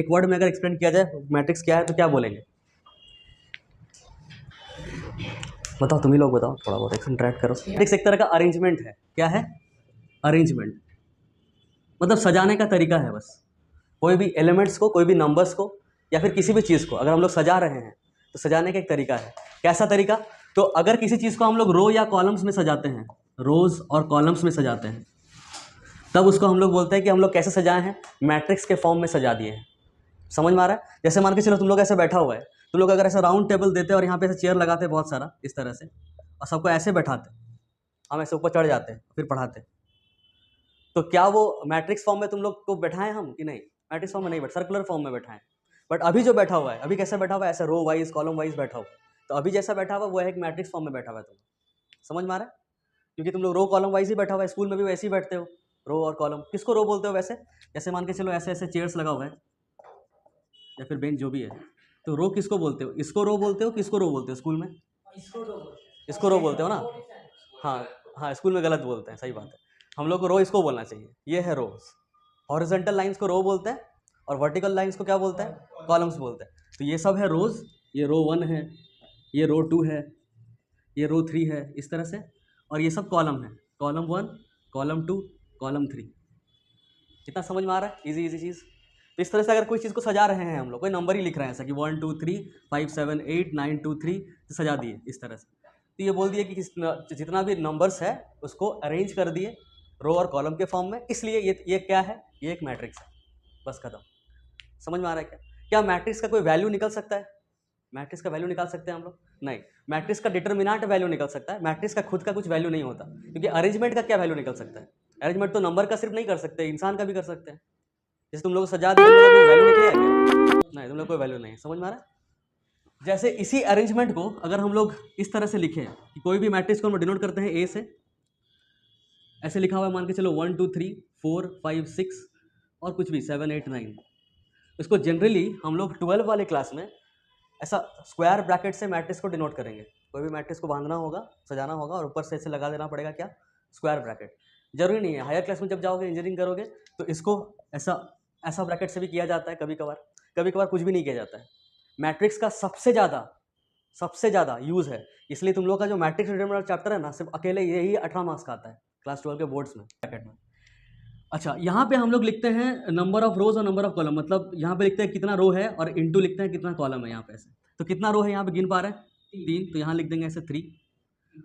एक वर्ड में अगर एक्सप्लेन किया जाए मैट्रिक्स क्या है तो क्या बोलेंगे? बताओ, तुम ही लोग बताओ, थोड़ा बहुत इंटरेक्ट करो। मैट्रिक्स एक तरह का अरेंजमेंट है। क्या है? अरेंजमेंट, मतलब सजाने का तरीका है बस। कोई भी एलिमेंट्स को, कोई भी नंबर्स को, या फिर किसी भी चीज़ को अगर हम लोग सजा रहे हैं तो सजाने का एक तरीका है। कैसा तरीका? तो अगर किसी चीज़ को हम लोग रो या कॉलम्स में सजाते हैं, रोज और कॉलम्स में सजाते हैं, तब उसको हम लोग बोलते हैं कि हम लोग कैसे सजाए हैं? मैट्रिक्स के फॉर्म में सजा दिए हैं। समझ में आ रहा है? जैसे मान के चलो तुम लोग ऐसे बैठा हुआ है, तुम लोग अगर ऐसा राउंड टेबल देते और यहाँ पे ऐसे चेयर लगाते बहुत सारा इस तरह से, और सबको ऐसे बैठाते, हम ऐसे ऊपर चढ़ जाते फिर पढ़ाते, तो क्या वो मैट्रिक्स फॉर्म में तुम लोग को बैठाएं हम कि नहीं? मैट्रिक्स फॉर्म में नहीं बैठे, सर्कुलर फॉर्म में बैठाएं। बट अभी जो बैठा हुआ है, अभी कैसे बैठा हुआ है? ऐसे रो वाइज, कॉलम वाइज बैठा हुआ। तो अभी जैसा बैठा हुआ वो है एक मैट्रिक्स फॉर्म में बैठा हुआ है। तुम समझ में आ रहा है? क्योंकि तुम लोग रो कॉलम वाइज ही बैठा हुआ है, स्कूल में भी वैसे ही बैठते हो, रो और कॉलम। किसको रो बोलते हो वैसे? जैसे मान के चलो ऐसे ऐसे चेयर्स लगा हुआ है या फिर बेंच जो भी है, तो रो किसको बोलते हो? इसको रो बोलते हो, किसको रो बोलते हो स्कूल में? इसको रो बोलते हो ना? हाँ हाँ, स्कूल में गलत बोलते हैं, सही बात है। हम लोग को रो इसको बोलना चाहिए। ये है रोज। हॉरिजॉन्टल लाइंस को रो बोलते हैं और वर्टिकल लाइंस को क्या बोलते हैं? कॉलम्स बोलते हैं। तो ये सब है रोज। ये रो 1 है, ये रो 2 है, ये रो 3 है, इस तरह से। और ये सब कॉलम है, कॉलम 1, कॉलम 2, कॉलम 3। कितना समझ में आ रहा है? इजी इजी चीज़। तो इस तरह से अगर कोई चीज़ को सजा रहे हैं हम लोग, कोई नंबर ही लिख रहे हैं ऐसा कि 1 2 3 5 7 8 9 2 3, तो सजा दिए इस तरह से। तो ये बोल दिए कि जितना भी नंबर्स है उसको अरेंज कर दिए रो और कॉलम के फॉर्म में, इसलिए ये क्या है? ये एक मैट्रिक्स है। बस खत्म। समझ में आ रहा है क्या? क्या मैट्रिक्स का कोई वैल्यू निकल सकता है? मैट्रिक्स का वैल्यू निकाल सकते हैं हम लोग? नहीं। मैट्रिक्स का डिटर्मिनेंट वैल्यू निकल सकता है, मैट्रिक्स का खुद का कुछ वैल्यू नहीं होता। क्योंकि अरेंजमेंट का क्या वैल्यू निकल सकता है? अरेंजमेंट तो नंबर का सिर्फ नहीं कर सकते, इंसान का भी कर सकते हैं। जैसे तुम लोग सजा दिए, तुम लोग कोई वैल्यू निकलेगा क्या? नहीं, तुम लोग कोई वैल्यू नहीं। समझ में आ रहा है? जैसे इसी अरेंजमेंट को अगर हम लोग इस तरह से लिखें कि कोई भी मैट्रिक्स को हम डिनोट करते हैं ए से, ऐसे लिखा हुआ है, मान के चलो 1 2 3 4 5 6 और कुछ भी 7 8 9। इसको जनरली हम लोग 12 वाले क्लास में ऐसा स्क्वायर ब्रैकेट से मैट्रिक्स को डिनोट करेंगे। कोई भी मैट्रिक्स को बांधना होगा, सजाना होगा, और ऊपर से ऐसे लगा देना पड़ेगा क्या? Square bracket. जरूरी नहीं है, हायर क्लास में जब जाओगे, इंजीनियरिंग करोगे, तो इसको ऐसा ऐसा ब्रैकेट से भी किया जाता है कभी कभार। कभी कभार कुछ भी नहीं किया जाता है। मैट्रिक्स का सबसे ज़्यादा यूज़ है, इसलिए तुम लोग का जो मैट्रिक्स डिटरमिनेंट चैप्टर है ना, सिर्फ अकेले यही 18 मार्क्स का आता है क्लास 12 के बोर्ड्स में, ब्रैकेट में। अच्छा, यहाँ पे हम लोग लिखते हैं नंबर ऑफ रोज और नंबर ऑफ कॉलम, मतलब यहाँ पे लिखते हैं कितना रो है और इनटू लिखते हैं कितना कॉलम है यहाँ पे ऐसे। तो कितना रो है यहाँ पे गिन पा रहे हैं? 3, तो यहाँ लिख देंगे ऐसे 3।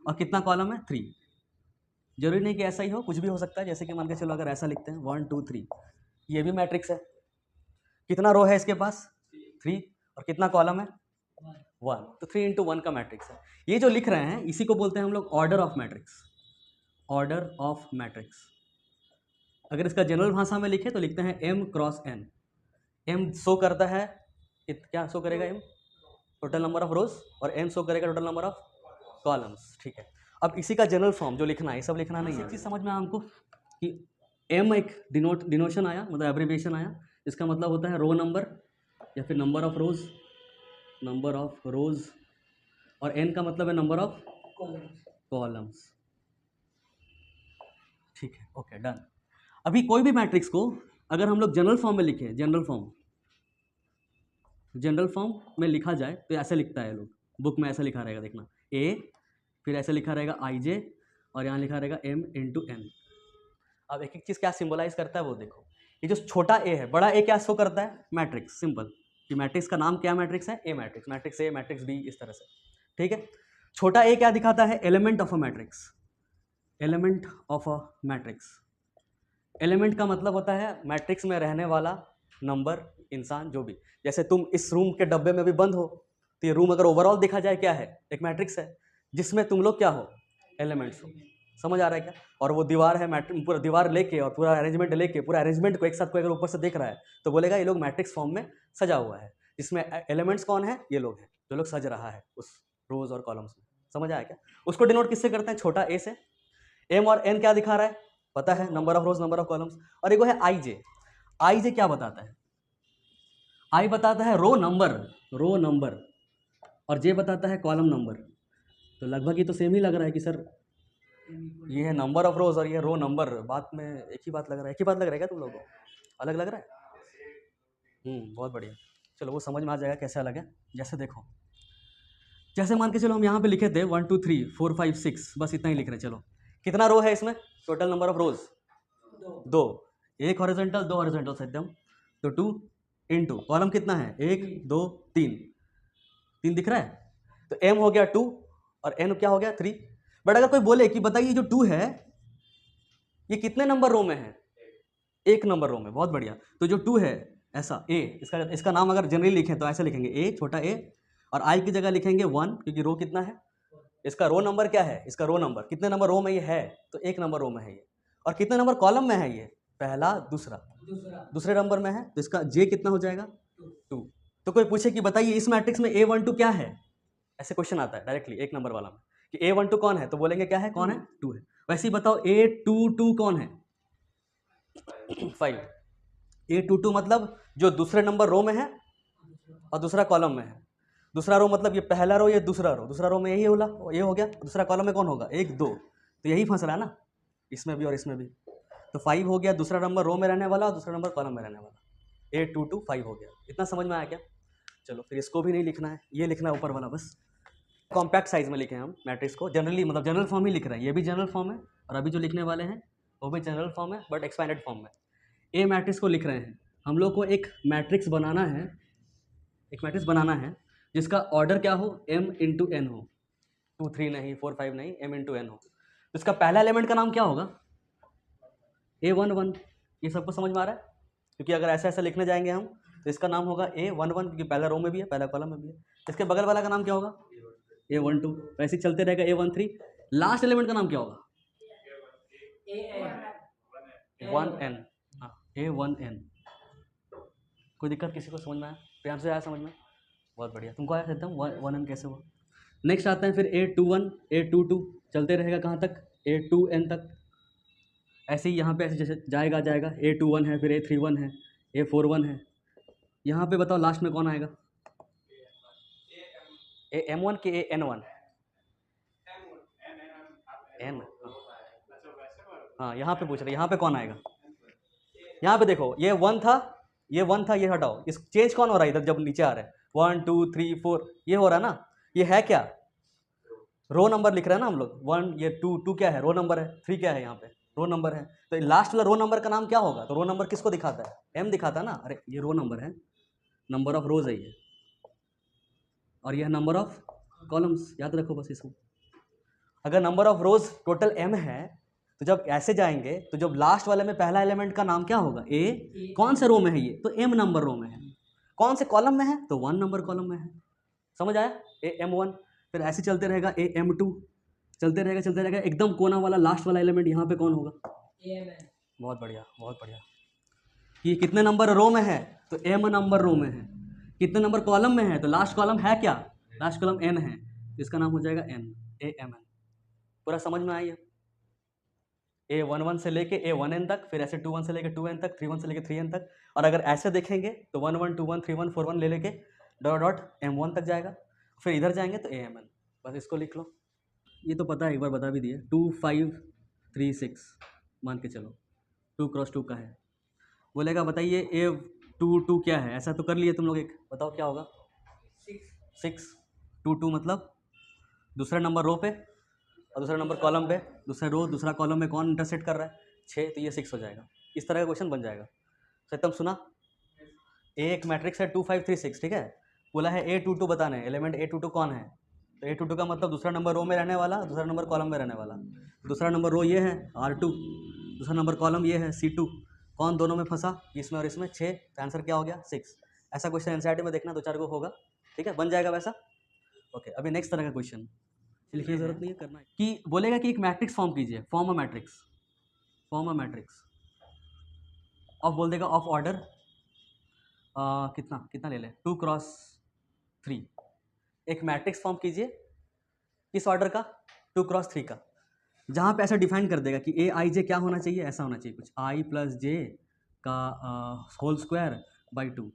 और कितना कॉलम है? 3। जरूरी नहीं कि ऐसा ही हो, कुछ भी हो सकता है। जैसे कि मान के चलो अगर ऐसा लिखते हैं 1 2 3, ये भी मैट्रिक्स है। कितना रो है इसके पास? 3। और कितना कॉलम है? 1। तो 3 इंटू 1 का मैट्रिक्स है। ये जो लिख रहे हैं इसी को बोलते हैं हम लोग order of matrix. Order of matrix. अगर इसका जनरल भाषा में लिखे तो लिखते हैं m cross n। m show करता है, क्या शो करेगा? m टोटल नंबर ऑफ रोज, और n शो करेगा टोटल नंबर ऑफ कॉलम्स। ठीक है। अब इसी का जनरल फॉर्म जो लिखना है, ये सब लिखना नहीं है। चीज़ समझ में आया हमको कि m एक डिनोशन आया, मतलब एब्रिविएशन आया, इसका मतलब होता है रो नंबर या फिर number of rose, number of रोज। और n का मतलब है नंबर ऑफ कॉलम्स। ठीक है, ओके, डन। अभी कोई भी मैट्रिक्स को अगर हम लोग जनरल फॉर्म में लिखें, जनरल फॉर्म में लिखा जाए तो ऐसे लिखता है लोग, बुक में ऐसा लिखा रहेगा, देखना a, फिर ऐसे लिखा रहेगा ij, और यहाँ लिखा रहेगा m इंटू n। अब एक एक चीज़ क्या सिंबलाइज करता है वो देखो। ये जो छोटा a है, बड़ा a क्या शो करता है? मैट्रिक्स। सिंपल कि मैट्रिक्स का नाम क्या मैट्रिक्स है? A matrix. Matrix A, matrix B, इस तरह से। ठीक है। छोटा a क्या दिखाता है? Element of a matrix. Element of a matrix. Element का मतलब होता है मैट्रिक्स में रहने वाला नंबर, इंसान, जो भी। जैसे तुम इस रूम के डब्बे में भी बंद हो, तो ये रूम अगर ओवरऑल देखा जाए क्या है? एक मैट्रिक्स है, जिसमें तुम लोग क्या हो? एलिमेंट्स हो। समझ आ रहा है क्या? और वो दीवार है, पूरा दीवार लेके और पूरा अरेंजमेंट लेके, पूरा अरेंजमेंट को एक साथ कोई अगर ऊपर से देख रहा है तो बोलेगा ये लोग मैट्रिक्स फॉर्म में सजा हुआ है। इसमें एलिमेंट्स कौन है? ये लोग हैं, जो लोग सज रहा है उस रोज और कॉलम्स में। समझ आया क्या? उसको डिनोट किससे करते हैं? छोटा ए से। एम और एन क्या दिखा रहा है? पता है, number of rose, number of columns. और एक है आई जे। आई जे क्या बताता है? आई बताता है रो नंबर, और जे बताता है कॉलम नंबर। तो लगभग ये तो सेम ही लग रहा है कि सर ये है नंबर ऑफ रोज और ये रो नंबर। बात में एक ही बात लग रहा है। एक ही बात लग रहा है क्या तुम लोगों को? अलग लग रहा है? बहुत बढ़िया। चलो वो समझ में आ जाएगा कैसे अलग है। जैसे देखो, जैसे मान के चलो हम यहाँ पे लिखे थे 1 2 3 4 5 6, बस इतना ही लिख रहे हैं। चलो कितना रो है इसमें, टोटल नंबर ऑफ रोज दो, एक हॉरिजॉन्टल दो हॉरिजॉन्टल एकदम, तो 2 इंटू कॉलम कितना है 1 2 3, 3 दिख रहा है, तो m हो गया 2 और n क्या हो गया 3। बट अगर कोई बोले कि बताइए जो 2 है ये कितने नंबर रो में है, एक नंबर रो में, बहुत बढ़िया। तो जो 2 है ऐसा a, इसका नाम अगर जनरली लिखें तो ऐसे लिखेंगे a छोटा a, और i की जगह लिखेंगे 1, क्योंकि रो कितना है, इसका रो नंबर क्या है, इसका रो नंबर कितने नंबर रो में ये है, तो एक नंबर रो में है ये। और कितने नंबर कॉलम में है ये, पहला दूसरा, दूसरे नंबर में है, तो इसका j कितना हो जाएगा 2। तो कोई पूछे कि बताइए इस मैट्रिक्स में a12 क्या है, ऐसे क्वेश्चन आता है डायरेक्टली एक नंबर वाला में कि a12 कौन है, तो बोलेंगे क्या है, कौन है 2 है। वैसे ही बताओ a22 कौन है 5। a22 मतलब जो दूसरे नंबर रो में है और दूसरा कॉलम में है। दूसरा रो मतलब ये पहला रो, ये दूसरा रो, दूसरा रो में यही होला, ये हो गया, दूसरा कॉलम में कौन होगा 1 2, तो यही फंस रहा है ना, इसमें भी और इसमें भी। तो 5 हो गया दूसरा नंबर रो में रहने वाला और दूसरा नंबर कॉलम में रहने वाला, 822 5 हो गया। इतना समझ में आया क्या? चलो फिर इसको भी नहीं लिखना है, ये लिखना है ऊपर वाला बस। कॉम्पैक्ट साइज में लिखे हैं हम मैट्रिक्स को, जनरली मतलब जनरल फॉर्म ही लिख रहे हैं, ये भी जनरल फॉर्म है और अभी जो लिखने वाले हैं वो भी जनरल फॉर्म है बट एक्सपैंडेड फॉर्म में। ए मैट्रिक्स को लिख रहे हैं हम लोग को, एक मैट्रिक्स बनाना है, एक मैट्रिक्स बनाना है जिसका ऑर्डर क्या हो, m इंटू एन हो, 2 3 नहीं 4 5 नहीं, m इंटू एन हो। तो इसका पहला एलिमेंट का नाम क्या होगा, a11। ये सबको समझ में आ रहा है? क्योंकि अगर ऐसा ऐसा लिखने जाएंगे हम तो इसका नाम होगा a11, क्योंकि पहला रो में भी है पहला कॉलम में भी है। इसके बगल वाला का नाम क्या होगा a12, वैसे ही चलते रहेगा a13। लास्ट एलिमेंट का नाम क्या होगा 1n, हाँ a1n। कोई दिक्कत किसी को समझ में आया? प्यार से आया समझ में? बहुत बढ़िया, तुमको आया सकता हूँ 1n कैसे हुआ। नेक्स्ट आते हैं फिर a21 a22, चलते रहेगा कहाँ तक a2n तक। ऐसे ही यहाँ पे ऐसे जैसे जाएगा जाएगा, a21 है, फिर a31 है, a41 है। यहाँ पे बताओ लास्ट में कौन आएगा, am1 के an1 n, हाँ यहाँ पे पूछ रहे, यहाँ पे कौन आएगा। यहाँ पे देखो ये 1 था, ये 1 था, ये हटाओ, इस चेंज कौन हो रहा है इधर जब नीचे आ रहा है 1 2 3 4, ये हो रहा है ना, ये है क्या रो नंबर लिख रहे हैं ना हम लोग, 1 ये 2 क्या है रो नंबर है, 3 क्या है यहाँ पे रो नंबर है। तो लास्ट वाला रो नंबर का नाम क्या होगा, तो रो नंबर किसको दिखाता है, m दिखाता है ना। अरे ये रो नंबर है, नंबर ऑफ रोज है ये, और यह नंबर ऑफ कॉलम्स, याद रखो बस इसको। अगर number of rose total m है तो जब ऐसे जाएंगे तो जब लास्ट वाले में पहला एलिमेंट का नाम क्या होगा a, कौन से रो में है ये, तो m नंबर रो में है। कौन से कॉलम में है, तो 1 नंबर कॉलम में है। समझ आया, am1। फिर ऐसे चलते रहेगा am2, चलते रहेगा, एकदम कोना वाला लास्ट वाला एलिमेंट यहाँ पे कौन होगा amn। बहुत बढ़िया बहुत बढ़िया। ये कितने नंबर रो में है, तो m नंबर रो में है। कितने नंबर कॉलम में है, तो लास्ट कॉलम है क्या, लास्ट कॉलम n है, तो इसका नाम हो जाएगा n, amn। पूरा समझ में आइए, a11 से लेके a1n तक, फिर ऐसे 21 से लेके 2n तक, 31 से लेके 3n तक। और अगर ऐसे देखेंगे तो 11 21 31 41 ले लेके डॉट डॉट m1 तक जाएगा, फिर इधर जाएंगे तो amn। बस इसको लिख लो, ये तो पता है, एक बार बता भी दिए। 2 5 3 6 मान के चलो 2 क्रॉस 2 का है। बोलेगा बताइए a22 क्या है, ऐसा तो कर लिए तुम लोग, एक बताओ क्या होगा 6 2 मतलब दूसरा नंबर रो पे और दूसरा नंबर कॉलम पे, दूसरा रो दूसरा कॉलम में कौन इंटरसेक्ट कर रहा है 6, तो ये 6 हो जाएगा। इस तरह का क्वेश्चन बन जाएगा। सत्यम सुना, एक मैट्रिक्स है 2 5 3 6, ठीक है, बोला है a22 बताना है, एलिमेंट a22 कौन है, तो a22 का मतलब दूसरा नंबर रो में रहने वाला, दूसरा नंबर कॉलम में रहने वाला। दूसरा नंबर रो ये है r2, दूसरा नंबर कॉलम ये है c2, कौन दोनों में फंसा, इसमें और इसमें 6, तो आंसर क्या हो गया 6। ऐसा क्वेश्चन एनसीईआरटी में देखना 2 4 को होगा, ठीक है, बन जाएगा वैसा। ओके, अभी नेक्स्ट तरह का क्वेश्चन लिखने की जरूरत नहीं है, करना है कि बोलेगा कि एक मैट्रिक्स फॉर्म कीजिए, फॉर्म अ मैट्रिक्स ऑफ, बोल देगा ऑफ ऑर्डर कितना कितना ले लें 2 क्रॉस 3। एक मैट्रिक्स फॉर्म कीजिए किस ऑर्डर का, 2 क्रॉस 3 का, जहाँ पे ऐसा डिफाइन कर देगा कि ए आई जे क्या होना चाहिए, ऐसा होना चाहिए कुछ i प्लस जे का होल स्क्वायर बाई 2,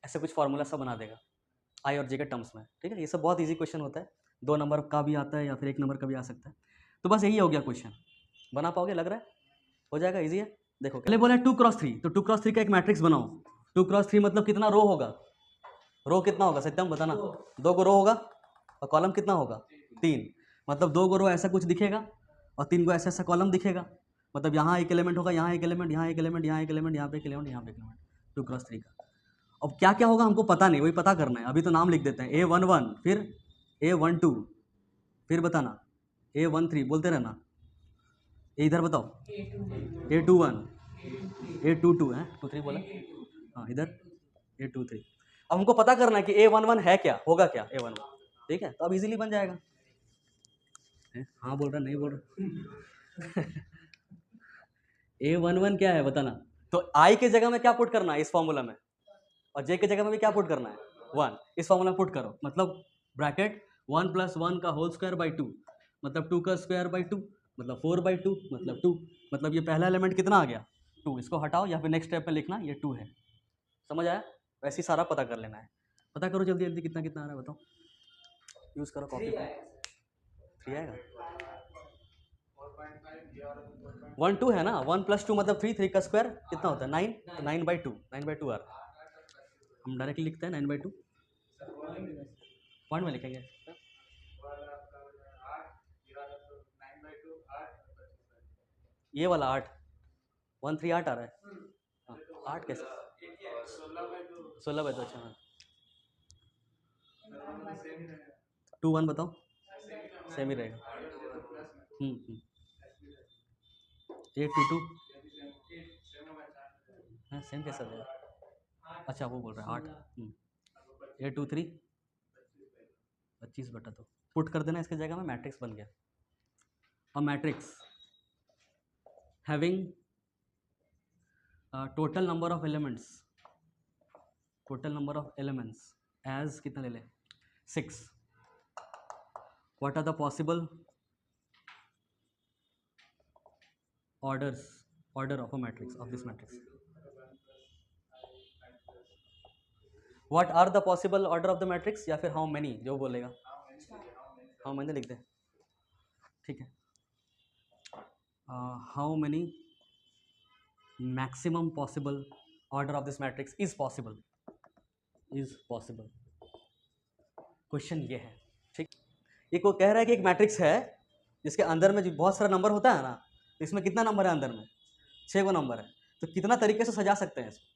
ऐसे कुछ फॉर्मूला सब बना देगा आई और जे के टर्म्स में, ठीक है। ये सब बहुत इजी क्वेश्चन होता है, 2 नंबर का भी आता है या फिर 1 नंबर का भी आ सकता है। तो बस यही हो गया क्वेश्चन, बना पाओगे लग रहा है, हो जाएगा इजी है। देखो पहले बोला 2 क्रॉस 3, तो 2 क्रॉस 3 का एक मैट्रिक्स बनाओ, 2 क्रॉस 3 मतलब कितना रो होगा? रो कितना होगा सत्यम बताना? 2 को रो होगा और कॉलम कितना होगा? 3। मतलब 2 को रो ऐसा कुछ दिखेगा और 3 को ऐसा ऐसा कॉलम दिखेगा। मतलब यहाँ एक एलिमेंट होगा, यहाँ एक एलिमेंट, यहाँ एक एलिमेंट, यहाँ एक एलिमेंट, यहाँ पे एक एलिमेंट, यहाँ पे एक एलिमेंट, 2 क्रॉस 3 का। अब क्या क्या होगा हमको पता नहीं, वही पता करना है। अभी तो नाम लिख देते हैं A11, फिर A12, फिर बताना A13, बोलते रहना। इधर बताओ A21, A22 है, 23 बोला हाँ, इधर A23। अब हमको पता करना है कि A11 है क्या, होगा क्या A11, ठीक है? तो अब इजीली बन जाएगा। हाँ बोल रहा, नहीं बोल रहा A11 क्या है बताना? तो I के जगह में क्या पुट करना है इस फॉर्मूला में, और J के जगह में भी क्या पुट करना है? 1। इस फॉर्मूला में पुट करो, मतलब ब्रैकेट 1 + 1 का होल स्क्वायर बाई 2, मतलब 2 का स्क्वायर बाई 2, मतलब 4/2, मतलब 2। मतलब ये पहला एलिमेंट कितना आ गया? 2। इसको हटाओ या फिर नेक्स्ट स्टेप में लिखना ये 2 है। समझ आया? वैसे ही सारा पता कर लेना है। पता करो जल्दी जल्दी कितना कितना आ रहा है बताओ। यूज करो कॉपी पे। 3 आएगा। 1 2 है ना, 1 + 2 मतलब 3, 3 का स्क्वायर कितना होता है? 9, तो 9/2, 9/2 आ रहा है। हम डायरेक्टली लिखते हैं 9/2, पॉइंट में लिखेंगे। ये वाला 8, 1 3 8 आ रहा है। हाँ, 8 कैसे? 16/2, अच्छा हाँ। 2 1 बताओ, सेम ही रहेगा। A22 हाँ, सेम कैसा रहेगा? अच्छा वो बोल रहा है 8। A23 25/2, पुट कर देना इसके जगह में, मैट्रिक्स बन गया। और matrix having total number of elements, total number of elements as कितना ले लें? 6। What are the possible order of a matrix, of this matrix? What are the possible order of the matrix, या फिर how many, जो बोलेगा how many लिख दे, ठीक है। How many maximum possible order of this matrix is possible, is possible. Question ये है, ठीक। ये को कह रहा है कि एक मैट्रिक्स है जिसके अंदर में जो बहुत सारा नंबर होता है ना, तो इसमें कितना नंबर है अंदर में? 6 गो नंबर है। तो कितना तरीके से सजा सकते हैं इसको,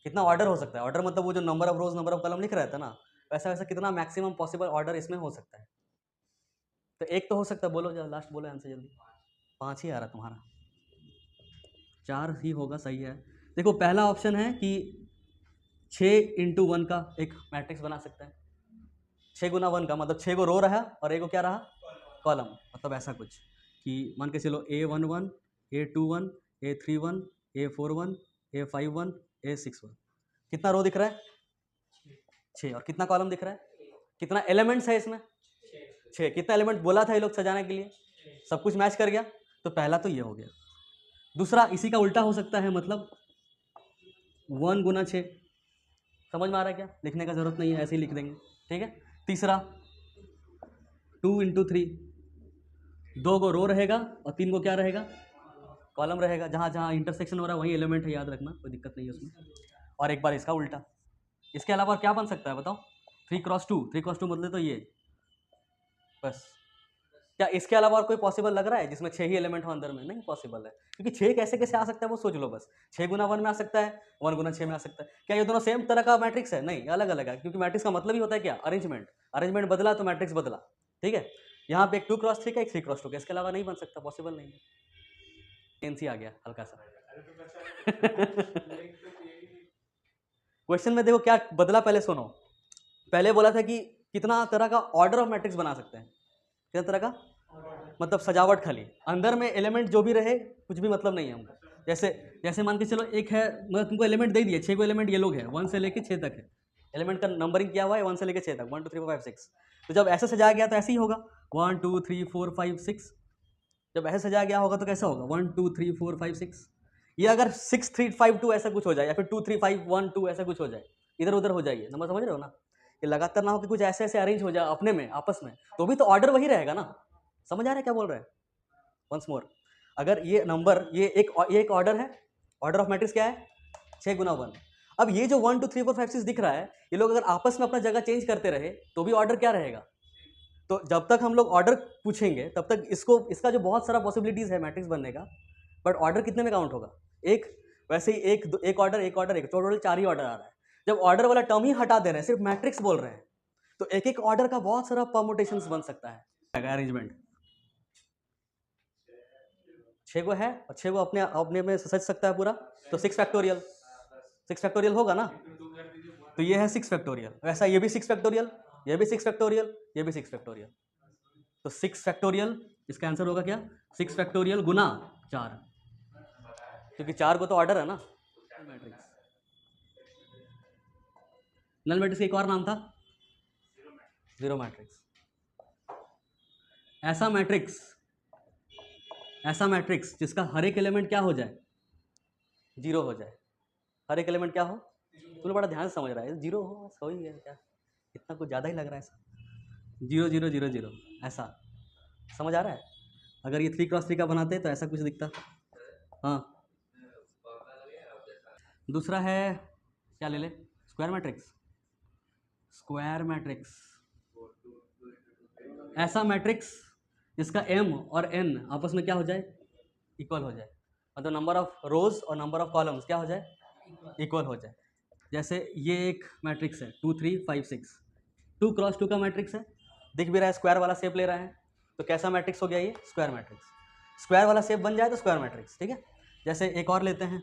कितना ऑर्डर हो सकता है? ऑर्डर मतलब वो जो number of rose number of column लिख रहा था ना, वैसा वैसा कितना मैक्सिमम पॉसिबल ऑर्डर इसमें हो सकता है? तो एक तो हो सकता है, बोलो जरा लास्ट बोलो आंसर जल्दी। 5 ही आ रहा तुम्हारा, 4 ही होगा, सही है। देखो पहला ऑप्शन है कि 6 × 1 का एक मैट्रिक्स बना सकते हैं। 6 × 1 का मतलब 6 को रो रहा और एक को क्या रहा? कॉलम। मतलब ऐसा कुछ कि मान के चलो A11, A21, A31, A41, A51, A61। कितना रो दिख रहा है? 6। और कितना कॉलम दिख रहा है? कितना एलिमेंट्स है इसमें? 6। कितना एलिमेंट बोला था ये लोग सजाने के लिए? सब कुछ मैच कर गया। तो पहला तो ये हो गया। दूसरा इसी का उल्टा हो सकता है, मतलब 1 × 6। समझ में आ रहा है क्या? लिखने का जरूरत नहीं है, ऐसे ही लिख देंगे, ठीक है। तीसरा 2 × 3, 2 को रो रहेगा और 3 को क्या रहेगा? कॉलम रहेगा। जहाँ जहाँ इंटरसेक्शन हो रहा है वही एलिमेंट है, याद रखना, कोई दिक्कत नहीं है उसमें। और एक बार इसका उल्टा। इसके अलावा क्या बन सकता है बताओ? 3 × 2, 3 × 2 मतलब तो ये, बस। क्या इसके अलावा और कोई पॉसिबल लग रहा है जिसमें 6 ही एलिमेंट हो अंदर में? नहीं पॉसिबल है, क्योंकि 6 कैसे कैसे आ सकता है वो सोच लो बस। 6 × 1 में आ सकता है, 1 × 6 में आ सकता है। क्या ये दोनों सेम तरह का मैट्रिक्स है? नहीं, अलग अलग है, क्योंकि मैट्रिक्स का मतलब ही होता है क्या? अरेंजमेंट। अरेंजमेंट बदला तो मैट्रिक्स बदला, ठीक है। यहाँ पे एक 2 × 3 का, एक 3 × 2 का, इसके अलावा नहीं बन सकता, पॉसिबल नहीं है। एनसी आ गया हल्का सा। क्वेश्चन में देखो क्या बदला, पहले सुनो। पहले बोला था कि कितना तरह का ऑर्डर ऑफ मैट्रिक्स बना सकते हैं, कितना तरह का, मतलब सजावट खाली, अंदर में एलिमेंट जो भी रहे कुछ भी मतलब नहीं है हमको। जैसे जैसे मान के चलो एक है, मतलब तुमको एलिमेंट दे दिए, 6 को एलिमेंट ये लोग है, 1 से लेके 6 तक है। एलिमेंट का नंबरिंग किया हुआ है 1 से लेके 6 तक, 1 2 3 4 5 6। तो जब ऐसे सजाया गया तो ऐसे ही होगा, 1 2 3 4 5 6। जब ऐसे सजाया गया होगा तो कैसा होगा? 1 2 3 4 5 6। ये अगर 6 3 5 2 ऐसा कुछ हो जाए, या फिर 2 3 5 1 2 ऐसा कुछ हो जाए, इधर उधर हो जाइए, नंबर समझ रहे हो ना? ये लगातार ना हो कि कुछ ऐसे ऐसे अरेंज हो जाए अपने में, आपस में, तो भी तो ऑर्डर वही रहेगा ना। समझ आ रहा है क्या बोल रहे हैं? वंस मोर, अगर ये नंबर, ये एक ऑर्डर है, ऑर्डर ऑफ मैट्रिक्स क्या है? 6 × 1। अब ये जो 1 2 3 4 5 6 दिख रहा है, ये लोग अगर आपस में अपना जगह चेंज करते रहे तो भी ऑर्डर क्या रहेगा? तो जब तक हम लोग ऑर्डर पूछेंगे तब तक इसका जो बहुत सारा पॉसिबिलिटीज है मैट्रिक्स बनने का, बट ऑर्डर कितने में काउंट होगा? एक। वैसे ही एक ऑर्डर टोटल 4 ही ऑर्डर आ रहा है। जब ऑर्डर वाला टर्म ही हटा दे रहे हैं, सिर्फ मैट्रिक्स बोल रहे हैं, तो एक एक ऑर्डर का बहुत सारा परमुटेशंस बन सकता है अरेंजमेंट। 6 गो है और 6 गो अपने अपने में सच सकता है पूरा, तो 6 फैक्टोरियल होगा ना। तो ये है 6 फैक्टोरियल, वैसा ये भी 6 फैक्टोरियल, ये भी 6 फैक्टोरियल, ये भी 6 फैक्टोरियल। तो 6 फैक्टोरियल, इसका आंसर होगा क्या? 6 फैक्टोरियल गुना 4, क्योंकि 4 को तो ऑर्डर है ना। मैट्रिक्स, नल मैट्रिक्स का एक और नाम था जीरो मैट्रिक्स। ऐसा मैट्रिक्स जिसका हर एक एलिमेंट क्या हो जाए? जीरो हो जाए। हर एक एलिमेंट क्या हो? तूने बड़ा ध्यान से समझ रहा है, जीरो हो बस हो ही है क्या, इतना कुछ ज़्यादा ही लग रहा है ऐसा। 0 0 0 0 ऐसा समझ आ रहा है? अगर ये 3 क्रॉस 3 का बनाते तो ऐसा कुछ दिखता। हाँ, दूसरा है क्या ले ले? Square matrix. ऐसा मैट्रिक्स जिसका m और n आपस में क्या हो जाए? इक्वल हो जाए। मतलब नंबर ऑफ रोज और नंबर ऑफ कॉलम्स क्या हो जाए? इक्वल हो जाए। जैसे ये एक मैट्रिक्स है 2 3 5 6, 2 क्रॉस 2 का मैट्रिक्स है, दिख भी रहा है, स्क्वायर वाला शेप ले रहा है, तो कैसा मैट्रिक्स हो गया ये? Square matrix. स्क्वायर वाला शेप बन जाए तो स्क्वायर मैट्रिक्स, ठीक है। जैसे एक और लेते हैं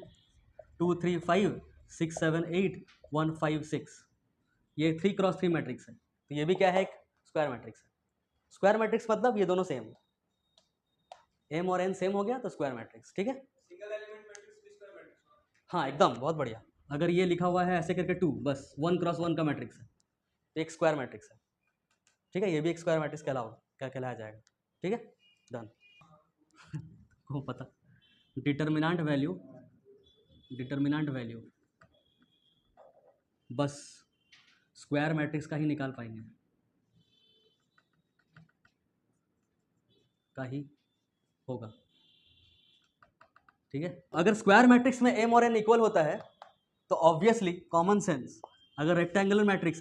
2 3 5 6 7 8 1 5 6, ये 3 क्रॉस 3 मैट्रिक्स है, तो ये भी क्या है? एक स्क्वायर मैट्रिक्स है। स्क्वायर मैट्रिक्स मतलब ये दोनों सेम, m और n सेम हो गया तो स्क्वायर मैट्रिक्स, ठीक है। सिंगल एलिमेंट मैट्रिक्स भी स्क्वायर मैट्रिक्स। हाँ एकदम, बहुत बढ़िया। अगर ये लिखा हुआ है ऐसे करके 2, बस 1 क्रॉस 1 का मैट्रिक्स है, तो एक स्क्वायर मैट्रिक्स है, ठीक है। ये भी एक स्क्वायर मैट्रिक्स क्या कहलाया जाएगा, ठीक है। डन। को पता डिटर्मिनेंट वैल्यू बस स्क्वायर मैट्रिक्स का ही निकाल पाएंगे, का ही होगा, ठीक है। अगर स्क्वायर मैट्रिक्स में m और n इक्वल होता है तो ऑब्वियसली कॉमन सेंस, अगर रेक्टेंगुलर मैट्रिक्स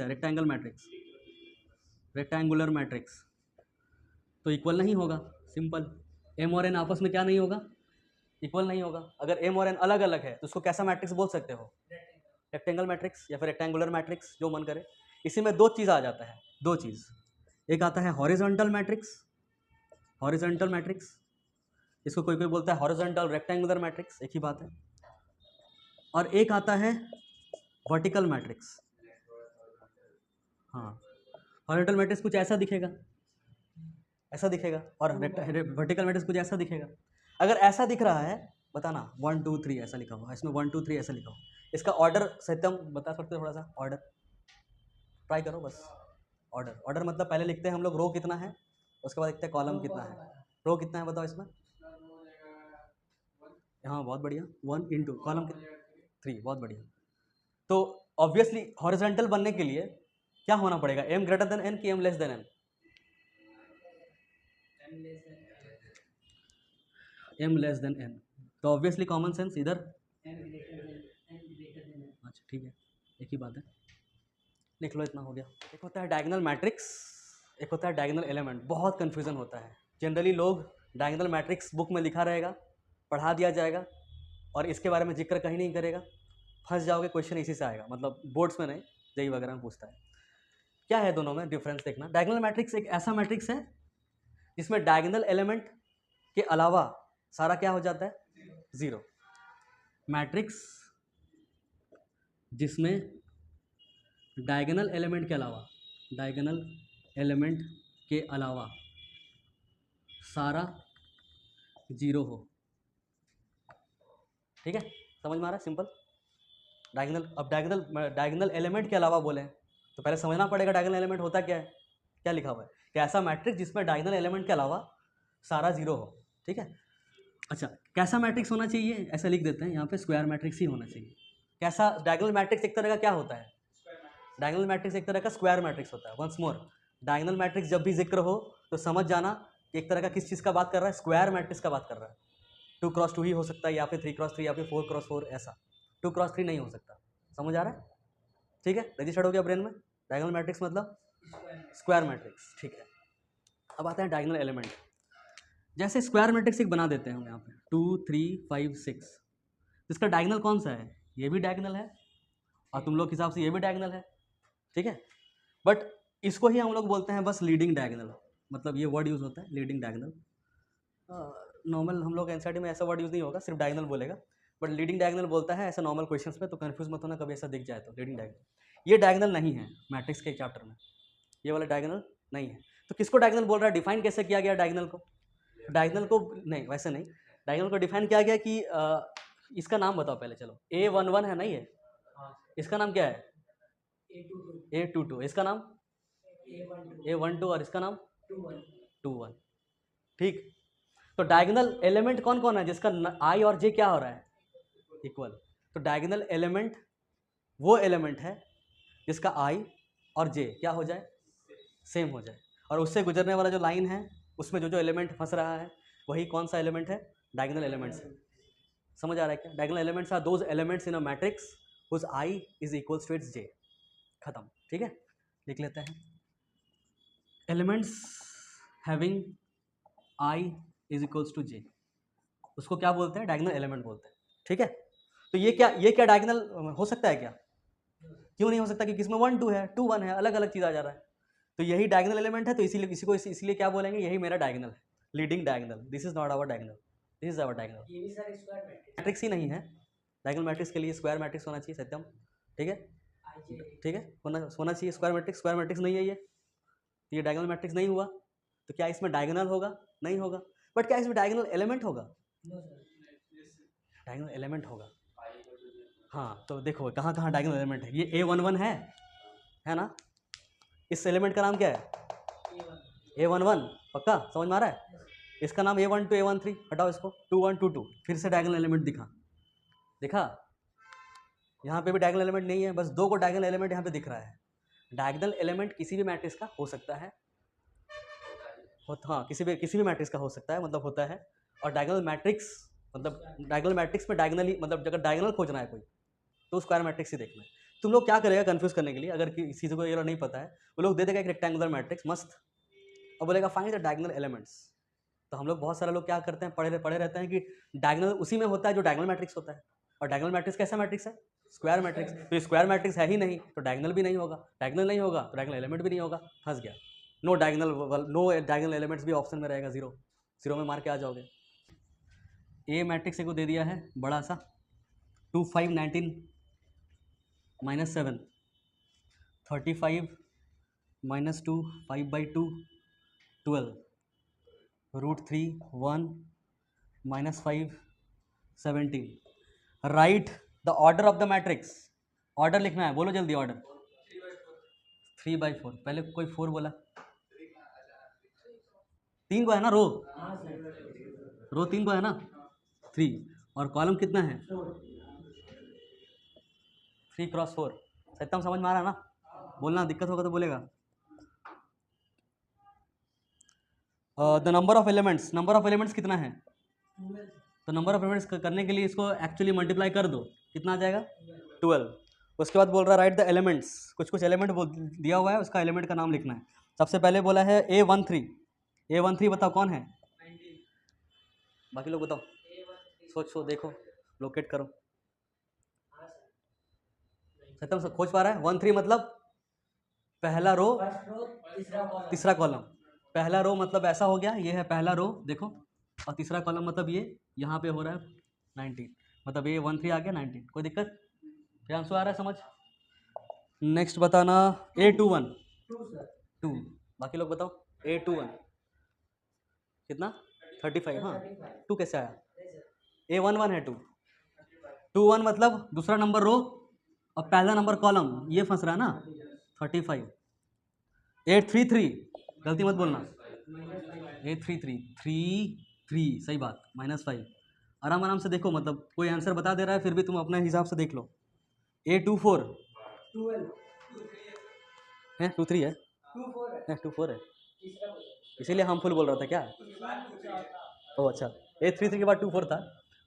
तो इक्वल नहीं होगा, सिंपल। m और n आपस में क्या नहीं होगा? इक्वल नहीं होगा। अगर m और n अलग अलग है तो उसको कैसा मैट्रिक्स बोल सकते हो? रेक्टेंगल मैट्रिक्स या फिर रेक्टेंगुलर मैट्रिक्स, जो मन करे। इसी में दो चीज़ आ जाता है, दो चीज़। एक आता है हॉरिजॉन्टल मैट्रिक्स, इसको कोई कोई बोलता है हॉरिजॉन्टल रेक्टेंगुलर मैट्रिक्स, एक ही बात है। और एक आता है वर्टिकल मैट्रिक्स। हाँ, हॉरिजॉन्टल मैट्रिक्स कुछ ऐसा दिखेगा और वर्टिकल मैट्रिक्स कुछ ऐसा दिखेगा। अगर ऐसा दिख रहा है बताना 1 2 3 ऐसा लिखा हुआ, इसमें 1 2 3 ऐसा लिखा हुआ, इसका ऑर्डर सत्यम बता सकते हो? थोड़ा सा ऑर्डर ट्राई करो बस। ऑर्डर मतलब पहले लिखते हैं हम लोग रो कितना है, उसके बाद लिखते हैं कॉलम कितना है। रो कितना है बताओ इसमें? हाँ बहुत बढ़िया, 1 इंटू कॉलम 3, बहुत बढ़िया। तो ऑब्वियसली हॉरिजॉन्टल बनने के लिए क्या होना पड़ेगा? m ग्रेटर देन n कि m less than n? m less than n, तो ऑब्वियसली कॉमन सेंस इधर। अच्छा ठीक है, एक ही बात है, लिख लो, इतना हो गया। एक होता है डायगोनल मैट्रिक्स, एक होता है डायगोनल एलिमेंट। बहुत कन्फ्यूजन होता है, जनरली लोग डायगोनल मैट्रिक्स बुक में लिखा रहेगा, पढ़ा दिया जाएगा और इसके बारे में जिक्र कहीं नहीं करेगा, फंस जाओगे। क्वेश्चन इसी से आएगा, मतलब बोर्ड्स में नहीं, जेई वगैरह में पूछता है। क्या है दोनों में डिफरेंस देखना। डायगोनल मैट्रिक्स एक ऐसा मैट्रिक्स है जिसमें डायगोनल एलिमेंट के अलावा सारा क्या हो जाता है? जीरो। मैट्रिक्स जिसमें डायगोनल एलिमेंट के अलावा सारा जीरो हो, ठीक है। समझ में आ रहा है? सिंपल। डायगोनल एलिमेंट के अलावा बोले तो पहले समझना पड़ेगा डायगोनल एलिमेंट होता क्या है। क्या लिखा हुआ है कि ऐसा मैट्रिक्स जिसमें डायगोनल एलिमेंट के अलावा सारा जीरो हो, ठीक है। अच्छा, कैसा मैट्रिक्स होना चाहिए? ऐसा लिख देते हैं यहाँ पे, स्क्वायर मैट्रिक्स ही होना चाहिए। कैसा? डायगोनल मैट्रिक्स एक तरह का क्या होता है? डायगोनल मैट्रिक्स एक तरह का स्क्वायर मैट्रिक्स होता है। वंस मोर, डायगोनल मैट्रिक्स जब भी जिक्र हो तो समझ जाना कि एक तरह का किस चीज़ का बात कर रहा है? स्क्वायर मैट्रिक्स का बात कर रहा है। 2 क्रॉस 2 ही हो सकता है, या फिर 3 क्रॉस 3, या फिर 4 क्रॉस 4, ऐसा 2 क्रॉस 3 नहीं हो सकता। समझ आ रहा है? ठीक है, रजिस्टर्ड हो गया ब्रेन में। डायगोनल मैट्रिक्स मतलब स्क्वायर मैट्रिक्स। ठीक है, अब आते हैं डायगोनल एलिमेंट। जैसे स्क्वायर मैट्रिक्स एक बना देते हैं हम यहाँ पे 2 3 5 6, इसका डायगोनल कौन सा है? ये भी डायगोनल है और तुम लोग के हिसाब से ये भी डायगोनल है। ठीक है, बट इसको ही हम लोग बोलते हैं बस लीडिंग डायगोनल, मतलब ये वर्ड यूज़ होता है लीडिंग डायगोनल। नॉर्मल हम लोग एनसीईआरटी में ऐसा वर्ड यूज़ नहीं होगा, सिर्फ डायगोनल बोलेगा, बट लीडिंग डायगोनल बोलता है ऐसा नॉर्मल क्वेश्चंस में, तो कंफ्यूज मत होना कभी ऐसा दिख जाए तो। लीडिंग डायगोनल ये डायगोनल नहीं है मैट्रिक्स के चैप्टर में, ये वाला डायगोनल नहीं है। तो किसको डायगोनल बोल रहा है? डिफाइन कैसे किया गया डायगोनल को? डायगोनल को नहीं, वैसे नहीं, डायगोनल को डिफाइन किया गया कि इसका नाम बताओ पहले, चलो A11 है, नहीं है, इसका नाम क्या है? A22, इसका नाम A12 और इसका नाम 21। ठीक, तो डायगोनल एलिमेंट कौन कौन है जिसका आई और जे क्या हो रहा है? इक्वल। तो डायगोनल एलिमेंट वो एलिमेंट है जिसका आई और जे क्या हो जाए? सेम हो जाए, और उससे गुजरने वाला जो लाइन है उसमें जो जो एलिमेंट फंस रहा है वही कौन सा एलिमेंट है? डायगोनल एलिमेंट्स है। समझ आ रहा है क्या? Diagonal elements are those elements in a matrix whose i is equals to its j. खत्म। ठीक है, लिख लेते हैं elements having i is equals to j, उसको क्या बोलते हैं? डायगोनल एलिमेंट बोलते हैं। ठीक है, तो ये क्या डायगोनल हो सकता है क्या? क्यों नहीं हो सकता? क्योंकि इसमें 1 2 है, 2 1 है, अलग अलग चीज़ आ जा रहा है, तो यही डायगोनल एलिमेंट है, तो इसीलिए किसी को इसलिए क्या बोलेंगे? यही मेरा डायगोनल है, leading diagonal. This is not our diagonal, this is our diagonal. ये भी सर स्क्वायर मैट्रिक्स मैट्रिक्स ही नहीं है, डायगोनल मैट्रिक्स के लिए स्क्वायर मैट्रिक्स होना चाहिए सत्यम। ठीक है, ठीक है, होना चाहिए स्क्वायर मैट्रिक्स। स्क्वायर मैट्रिक्स नहीं है ये, तो ये डायगोनल मैट्रिक्स नहीं हुआ, तो क्या इसमें डायगोनल होगा? नहीं होगा। बट क्या इसमें डायगोनल एलिमेंट होगा? डायगोनल एलिमेंट होगा। हाँ, तो देखो कहाँ कहाँ डायगोनल एलिमेंट है। ये A11 है ना? इस एलिमेंट का नाम क्या है? A11। पक्का समझ में आ रहा है? इसका नाम A12 A13, हटाओ इसको, 21 22, फिर से डायगोनल एलिमेंट दिखा? यहाँ पे भी डायगोनल एलिमेंट नहीं है, बस 2 को डायगोनल एलिमेंट यहाँ पे दिख रहा है। डायगोनल एलिमेंट किसी भी मैट्रिक्स का हो सकता है, हाँ, किसी भी मैट्रिक्स का हो सकता है, मतलब होता है। और डायगोनल मैट्रिक्स मतलब डायगोनल मैट्रिक्स में डायगोनल ही, मतलब अगर डायगोनल खोजना है कोई तो स्क्वायर मैट्रिक्स ही देखना है। तुम लोग क्या करेगा कंफ्यूज करने के लिए, अगर किसी को ये नहीं पता है, वो लोग दे देगा एक रेक्टेंगुलर मैट्रिक्स मस्त और बोलेगा फाइंड द डायगोनल एलिमेंट्स। तो हम लोग बहुत सारे लोग क्या करते हैं, पढ़े रहते हैं कि डायगोनल उसी में होता है जो डायगोनल मैट्रिक्स होता है, और डायगोनल मैट्रिक्स कैसा मैट्रिक्स है? Square matrix. तो स्क्वायर मैट्रिक्स है ही नहीं, तो डायगोनल भी नहीं होगा, डायगोनल नहीं होगा तो डायगोनल एलिमेंट भी नहीं होगा, फंस गया। नो डायगोनल एलिमेंट्स भी ऑप्शन में रहेगा, जीरो में मार के आ जाओगे। ए मैट्रिक्स को दे दिया है बड़ा सा 2 5 19 -7 35 -2 5/2 12 √3 1 -5 17। Right the order of the matrix. Order लिखना है, बोलो जल्दी ऑर्डर। 3/4, पहले कोई 4 बोला, 3 को है ना रो 3 को है ना 3, और कॉलम कितना है 3 × 4। सत्यम समझ में आ रहा है ना? बोलना, दिक्कत होगा तो बोलेगा। द नंबर ऑफ एलिमेंट्स कितना है? तो नंबर ऑफ एलिमेंट्स करने के लिए इसको एक्चुअली मल्टीप्लाई कर दो, कितना आ जाएगा 12। उसके बाद बोल रहा है राइट द एलिमेंट्स, कुछ एलिमेंट दिया हुआ है, उसका एलिमेंट का नाम लिखना है। सबसे पहले बोला है A13 बताओ कौन है? बाकी लोग बताओ, सोचो, देखो, लोकेट करो। सत्यम सब खोज पा रहा है? 13 मतलब पहला रो तीसरा कॉलम। पहला रो मतलब ऐसा हो गया, ये है पहला रो देखो, और तीसरा कॉलम मतलब ये यहाँ पे हो रहा है 19, मतलब ये 13 आ गया 19। कोई दिक्कत? प्रियांशु आ रहा है समझ? नेक्स्ट बताना A21 2, बाकी लोग बताओ A21 कितना 35। हाँ, 2 कैसे आया? A11 है 21 मतलब दूसरा नंबर रो और पहला नंबर कॉलम, ये फंस रहा है ना 35। 833 गलती मत बोलना, 833 सही बात, -5। आराम से देखो, मतलब कोई आंसर बता दे रहा है फिर भी तुम अपने हिसाब से देख लो। A24 है 23 है 24 है, इसीलिए हार्मफुल बोल रहा था क्या? ओह अच्छा, 833 के बाद 24 था।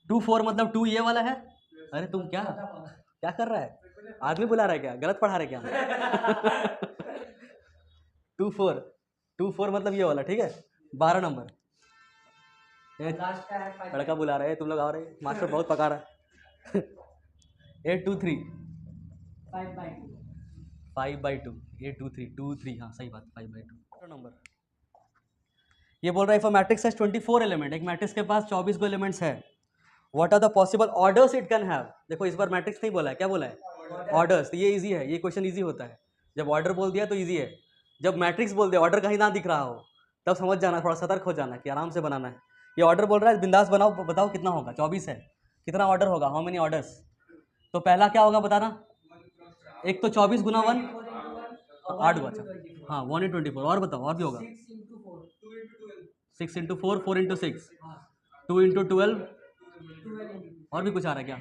24 मतलब 2 ये वाला है। अरे तुम क्या कर रहा है? आदमी बुला रहा है क्या, गलत पढ़ा रहे क्या? 2 4 2 4 मतलब ये वाला, ठीक है, 12 नंबर। लास्ट का है 5 लड़का बुला रहे हैं, तुम लोग आ रहे हैं, मास्टर बहुत पका रहा है। 8 2 3 5/2 5/2 8 2 3 2 3, हाँ सही बात, 5/2 नंबर। ये बोल रहा है if a matrix has 24 element, एक मैट्रिक्स के पास 24 एलिमेंट्स है, what are the possible orders it can have. देखो इस बार मैट्रिक्स नहीं बोला है, क्या बोला है? ऑर्डर्स। तो ये इजी है, ये क्वेश्चन इजी होता है। जब ऑर्डर बोल दिया तो इजी है, जब मैट्रिक्स बोल दिया ऑर्डर कहीं ना दिख रहा हो तब समझ जाना, थोड़ा सतर्क हो जाना कि आराम से बनाना है। ये ऑर्डर बोल रहा है बिंदास बनाओ, बताओ कितना होगा, 24 है, कितना ऑर्डर होगा, हाउ मेनी ऑर्डर्स। तो पहला क्या होगा बताना, एक तो 24 गुना 1 8 हुआ, अच्छा हाँ 1 into 24, और बताओ और भी होगा 6 into 4 6 into 4 4 into 6 2 into 12 12 into और भी कुछ आ रहा है क्या,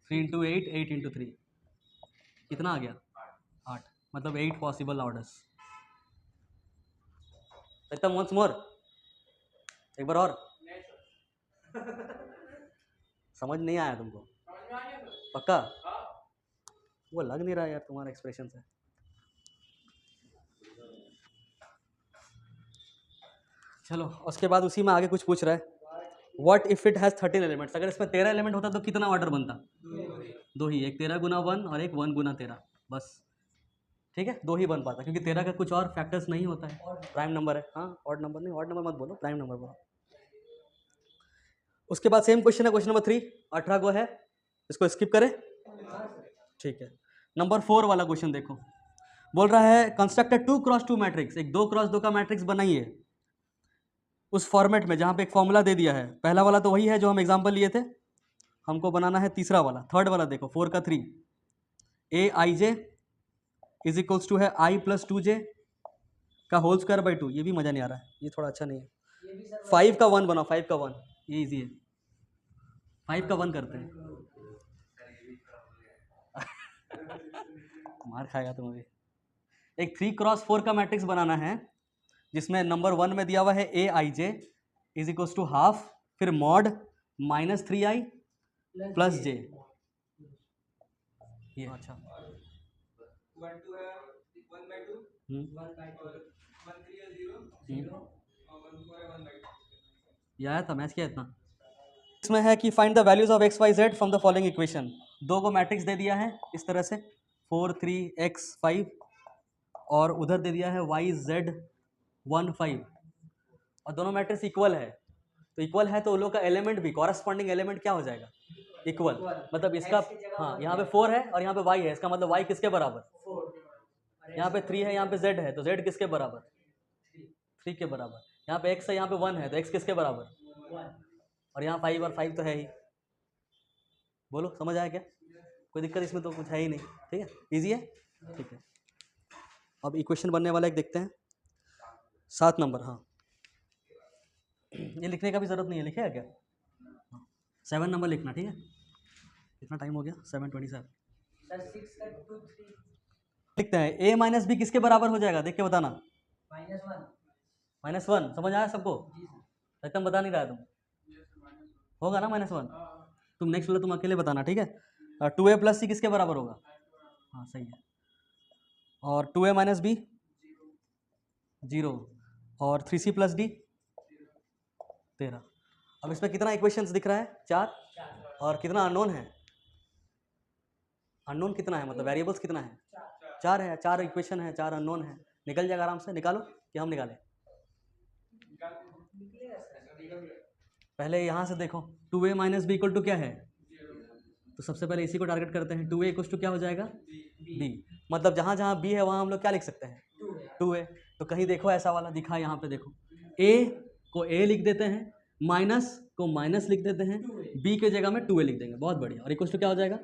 3 into 8 8 into 3, कितना आ गया 8, मतलब 8 पॉसिबल ऑर्डर्स। एकदम वंस मोर, एक बार और। समझ नहीं आया तुमको पक्का? वो लग नहीं रहा यार तुम्हारा एक्सप्रेशन से। चलो उसके बाद उसी में आगे कुछ पूछ रहा है, what if it has 13 elements, अगर इसमें 13 एलिमेंट होता तो कितना ऑर्डर बनता? दो ही, एक 13 गुना 1 और एक 1 गुना 13, बस ठीक है, दो ही बन पाता, क्योंकि 13 का कुछ और फैक्टर्स नहीं होता है, प्राइम नंबर है। हाँ ऑड नंबर नहीं, ऑड नंबर मत बोलो, प्राइम नंबर बोलो। उसके बाद सेम क्वेश्चन है, क्वेश्चन नंबर 3, 18 को है, इसको स्किप करें, ठीक है। नंबर 4 वाला क्वेश्चन देखो, बोल रहा है कंस्ट्रक्ट 2x2 मैट्रिक्स, एक 2x2 का मैट्रिक्स बनाइए उस फॉर्मेट में जहाँ पे एक फॉर्मूला दे दिया है। पहला वाला तो वही है जो हम एग्जाम्पल लिए थे, हमको बनाना है तीसरा वाला, थर्ड वाला देखो, 4 का 3, aij इज इक्वल्स टू है i प्लस 2j का होल स्क्वायर बाई 2, ये भी मज़ा नहीं आ रहा है, ये थोड़ा अच्छा नहीं है। ये भी सर 5 का 1 बनाओ, 5 का 1, ये इजी है, 5 का 1 करते हैं। मार खाएगा तुम अभी। एक 3x4 का मैट्रिक्स बनाना है जिसमें नंबर 1 में दिया हुआ है aij is equals to half, फिर मॉड -3i प्लस j, ये अच्छा 1 2 है 1/2 1/2 और 1 3 है 0 और 1 4 है 1/2। ये आया था मैच किया इतना। इसमें है कि find the values of x y z from the following equation, दो को मैट्रिक्स दे दिया है इस तरह से 4 3 x 5 और उधर दे दिया है y z 1 5 और दोनों मैट्रिक्स इक्वल है, तो इक्वल है तो उन लोग का एलिमेंट भी कॉरस्पॉन्डिंग एलिमेंट क्या हो जाएगा, इक्वल। मतलब इसका हाँ यहाँ पे 4 है और यहाँ पे y है, इसका मतलब y किसके बराबर, 4 यहाँ पे 3 है, यहाँ पे z है, तो z किसके बराबर, 3 के बराबर। यहाँ पे x है, यहाँ पे 1 है, तो x किसके बराबर, 1 और यहाँ 5 और 5 तो है ही। बोलो समझ आया क्या, कोई दिक्कत इसमें तो कुछ है ही नहीं, ठीक है, इजी है, ठीक है। अब इक्वेशन बनने वाला एक देखते हैं, 7 नंबर, हाँ ये लिखने का भी जरूरत नहीं है, लिखेगा क्या, 7 नंबर लिखना, ठीक है। कितना टाइम हो गया, 7:27। सर 6 का 2 3 लिखते हैं a माइनस बी किसके बराबर हो जाएगा, देख के बताना, -1 -1 समझ आया सबको, जी सर एकदम बता नहीं रहा तुम, होगा ना -1, तुम नेक्स्ट वाला तुम अकेले बताना, ठीक है। 2a प्लस सी किसके बराबर होगा, हाँ सही है, और 2a माइनस बी 0 और 3c प्लस डी 13। अब इसमें कितना इक्वेशंस दिख रहा है, 4, और कितना अननोन है, अननोन कितना है, मतलब वेरिएबल्स कितना है, 4 है, 4 इक्वेशन है, 4 अननोन है, निकल जाएगा आराम से, निकालो कि हम निकालें, निकलेगा सर। पहले यहाँ से देखो 2a minus B equal to क्या है, तो सबसे पहले इसी को टारगेट करते हैं, 2a इक्वल टू क्या हो जाएगा, b, मतलब जहाँ जहाँ b है वहाँ हम लोग क्या लिख सकते हैं, 2a। तो कहीं देखो ऐसा वाला दिखा, यहाँ पे देखो a को a लिख देते हैं, माइनस को माइनस लिख देते हैं, b के जगह में 2a लिख देंगे, बहुत बढ़िया, और इक्वल टू क्या हो जाएगा,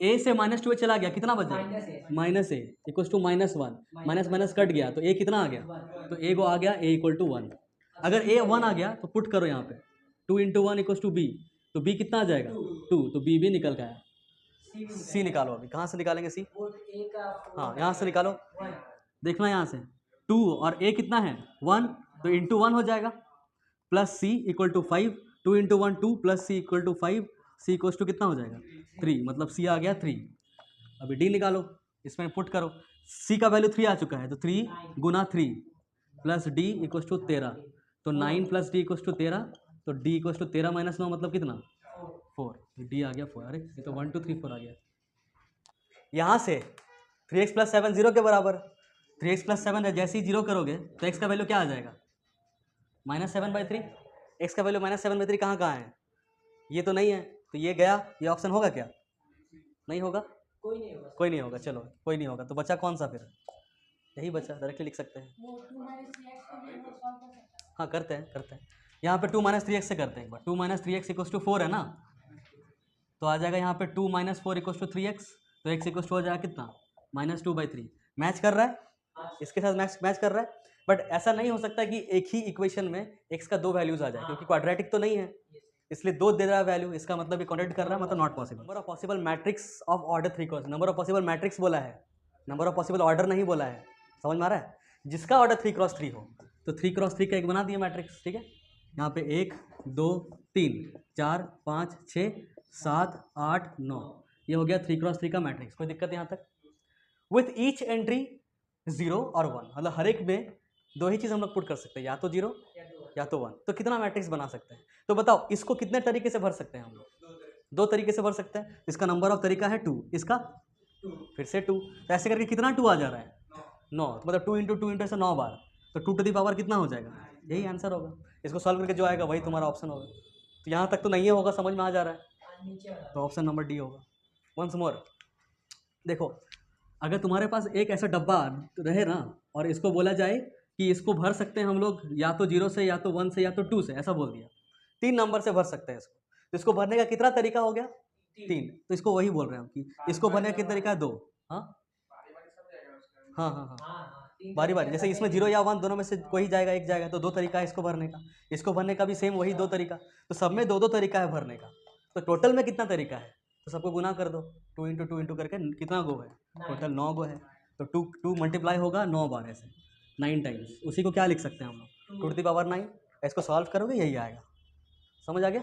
a से -2a चला गया, कितना बच जाएगा, minus A equal to -1, minus minus cut गया तो a कितना आ गया, तो a को आ गया a इक्वल टू 1। अगर a 1 आ गया तो पुट करो यहाँ पे 2 × 1 इक्वल टू b, तो b कितना आ जाएगा 2, तो b भी निकल गया। c निकालो, अभी कहाँ से निकालेंगे c, A का हाँ यहाँ से निकालो, 1 देखना यहाँ से 2 और a कितना है 1, तो इंटू 1 हो जाएगा, plus c equal to 5, 2 × 1 2 plus c equal to 5, c equal to कितना हो जाएगा 3, मतलब c आ गया 3। अभी डी निकालो, इसमें पुट करो, सी का वैल्यू 3 आ चुका है, तो 3 गुना 3 प्लस डी इक्वस टू 13, तो 9 प्लस डी इक्वस टू 13, तो डी इक्वस टू 13 माइनस 9 मतलब कितना 4, डी आ गया 4। अरे ये तो 1 2 3 4 आ गया। यहाँ से 3x प्लस 7 जीरो के बराबर, 3x प्लस 7 जैसे ही जीरो करोगे तो x का वैल्यू क्या आ जाएगा -7/3। x का वैल्यू -7/3 कहाँ है, ये तो नहीं है, तो ये गया, ये ऑप्शन होगा क्या, नहीं होगा, कोई नहीं होगा। कोई नहीं होगा। चलो कोई नहीं होगा, तो बचा कौन सा फिर, यही बचा, डायरेक्टली लिख सकते हैं। वो 2 - 3x को भी वो सॉल्व कर सकते हैं। हाँ करते हैं। यहाँ पे 2 - 3x से करते हैं एक बार। 2 - 3x इक्वस टू 4 है ना, तो आ जाएगा यहाँ पे 2 - 4 इक्वस टू 3x, तो x इक्वस टू हो जाएगा कितना -2/3। मैच कर रहा है, इसके साथ मैच कर रहा है। बट ऐसा नहीं हो सकता कि एक ही इक्वेशन में x का 2 वैल्यूज आ जाए, क्योंकि क्वाड्रेटिक तो नहीं है, इसलिए 2 दे रहा है वैल्यू, इसका मतलब ये कॉन्ट्रैक्ट कर रहा है, मतलब not possible. Number of possible matrix of order 3 cross, number of possible matrix बोला है, नंबर ऑफ पॉसिबल ऑर्डर नहीं बोला है, समझ में आ रहा है। जिसका ऑर्डर 3 क्रॉस 3 हो, तो 3 क्रॉस 3 का एक बना दिया मैट्रिक्स, ठीक है। यहाँ पे 1 2 3 4 5 6 7 8 9, ये हो गया 3 क्रॉस 3 का मैट्रिक्स। कोई दिक्कत यहाँ तक। विथ ईच एंट्री 0 और 1, मतलब हर एक में दो ही चीज़ हम लोग पुट कर सकते हैं, या तो 0 या तो 1। तो कितना मैट्रिक्स बना सकते हैं, तो बताओ इसको कितने तरीके से भर सकते हैं हम लोग, 2 तरीके से भर सकते हैं। इसका नंबर ऑफ तरीका है 2, इसका फिर से 2, तो ऐसे करके कितना 2 आ जा रहा है 9, तो मतलब 2 इंटू 2 इंटू ऐसे 9 बार, तो 2 टू दी पावर कितना हो जाएगा, यही आंसर होगा। इसको सॉल्व करके जो आएगा वही तुम्हारा ऑप्शन होगा। तो यहाँ तक तो नहीं होगा, समझ में आ जा रहा है, नीचे वाला। तो ऑप्शन नंबर डी होगा। वंस मोर देखो, अगर तुम्हारे पास एक ऐसा डब्बा रहे ना, और इसको बोला जाए कि इसको भर सकते हैं हम लोग या तो 0 से, या तो 1 से, या तो 2 से, ऐसा बोल दिया, 3 नंबर से भर सकते हैं इसको, तो इसको भरने का कितना तरीका हो गया 3, तो इसको वही बोल रहे हैं हम कि इसको भरने का कितना तरीका है 2। हाँ हाँ हाँ हाँ, हाँ, बारी बारी, जैसे इसमें 0 या 1 दोनों में से कोई जाएगा, एक जाएगा, तो 2 तरीका है इसको भरने का, इसको भरने का भी सेम वही 2 तरीका, तो सब में 2 तरीका है भरने का। तो टोटल में कितना तरीका है, तो सबको गुना कर दो, 2 इंटू 2 इंटू करके कितना गो है, टोटल 9 गो है, तो 2 मल्टीप्लाई होगा 9 बार, ऐसे 9 टाइम्स। उसी को क्या लिख सकते हैं हम लोग 2 टू द पावर 9। इसको सॉल्व करोगे यही आएगा, समझ आ गया।